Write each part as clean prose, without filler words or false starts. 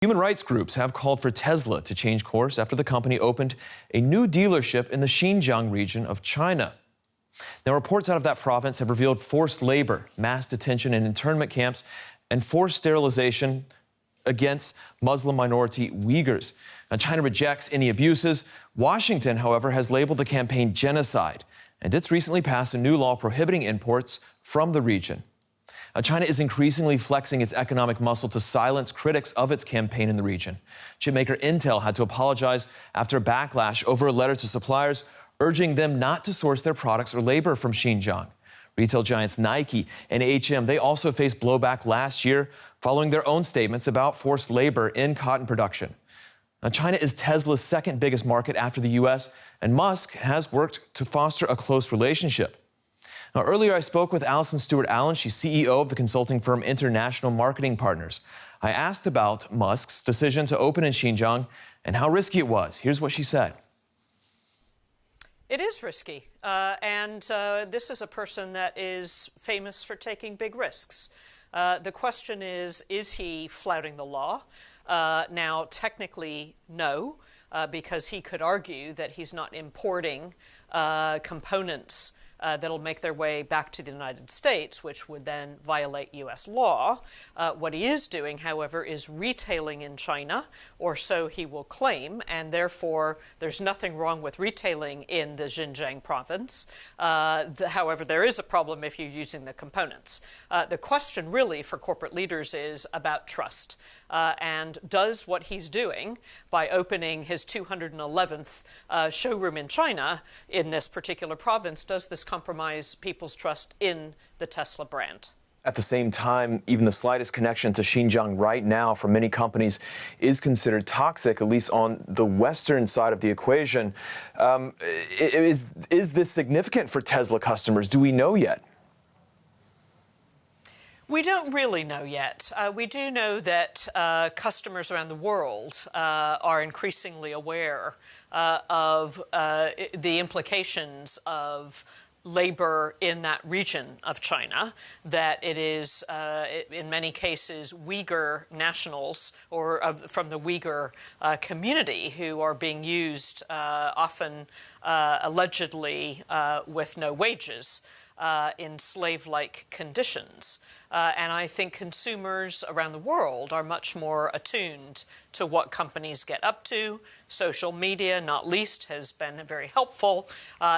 Human rights groups have called for Tesla to change course after the company opened a new dealership in the Xinjiang region of China. Now, reports out of that province have revealed forced labor, mass detention and internment camps, and forced sterilization against Muslim-minority Uyghurs. Now, China rejects any abuses. Washington, however, has labeled the campaign genocide, and it's recently passed a new law prohibiting imports from the region. China is increasingly flexing its economic muscle to silence critics of its campaign in the region. Chipmaker Intel had to apologize after a backlash over a letter to suppliers urging them not to source their products or labor from Xinjiang. Retail giants Nike and H&M, they also faced blowback last year following their own statements about forced labor in cotton production. Now, China is Tesla's second biggest market after the U.S., and Musk has worked to foster a close relationship. Now, earlier I spoke with Alison Stewart-Allen. She's CEO of the consulting firm International Marketing Partners. I asked about Musk's decision to open in Xinjiang and how risky it was. Here's what she said. It is risky, and this is a person that is famous for taking big risks. The question is he flouting the law? Now, technically, no, because he could argue that he's not importing components that'll make their way back to the United States, which would then violate U.S. law. What he is doing, however, is retailing in China, or so he will claim, and therefore there's nothing wrong with retailing in the Xinjiang province. However, there is a problem if you're using the components. The question really for corporate leaders is about trust. And does what he's doing by opening his 211th showroom in China in this particular province, does this compromise people's trust in the Tesla brand? At the same time, even the slightest connection to Xinjiang right now for many companies is considered toxic, at least on the Western side of the equation. Is this significant for Tesla customers? Do we know yet? We don't really know yet. We do know that customers around the world are increasingly aware of the implications of labor in that region of China, that it is, in many cases, Uyghur nationals or from the Uyghur community who are being used often allegedly with no wages in slave-like conditions. And I think consumers around the world are much more attuned to what companies get up to. Social media, not least, has been very helpful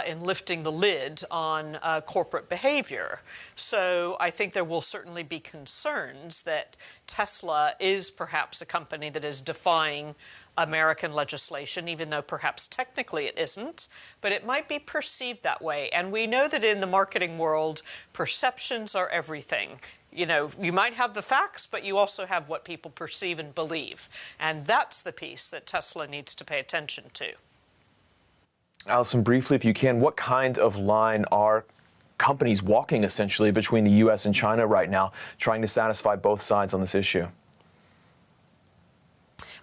in lifting the lid on corporate behavior. So I think there will certainly be concerns that Tesla is perhaps a company that is defying American legislation, even though perhaps technically it isn't, but it might be perceived that way. And we know that in the marketing world, perceptions are everything. You know, you might have the facts, but you also have what people perceive and believe. And that's the piece that Tesla needs to pay attention to. Alison, briefly, if you can, what kind of line are companies walking essentially between the U.S. and China right now, trying to satisfy both sides on this issue?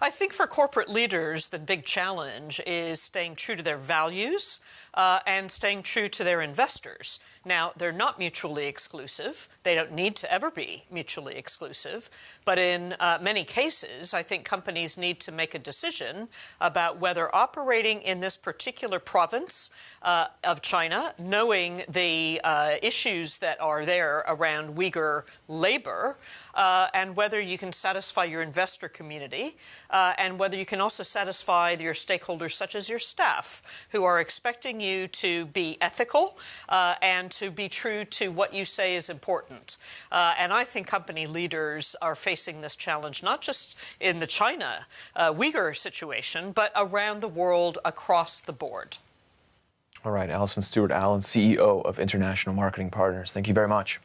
I think for corporate leaders, the big challenge is staying true to their values and staying true to their investors. Now, they're not mutually exclusive. They don't need to ever be mutually exclusive. But in many cases, I think companies need to make a decision about whether operating in this particular province of China, knowing the issues that are there around Uyghur labor, and whether you can satisfy your investor community, and whether you can also satisfy your stakeholders, such as your staff, who are expecting you to be ethical and to be true to what you say is important. And I think company leaders are facing this challenge, not just in the China Uyghur situation, but around the world across the board. All right, Alison Stewart-Allen, CEO of International Marketing Partners. Thank you very much.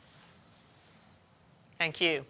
Thank you.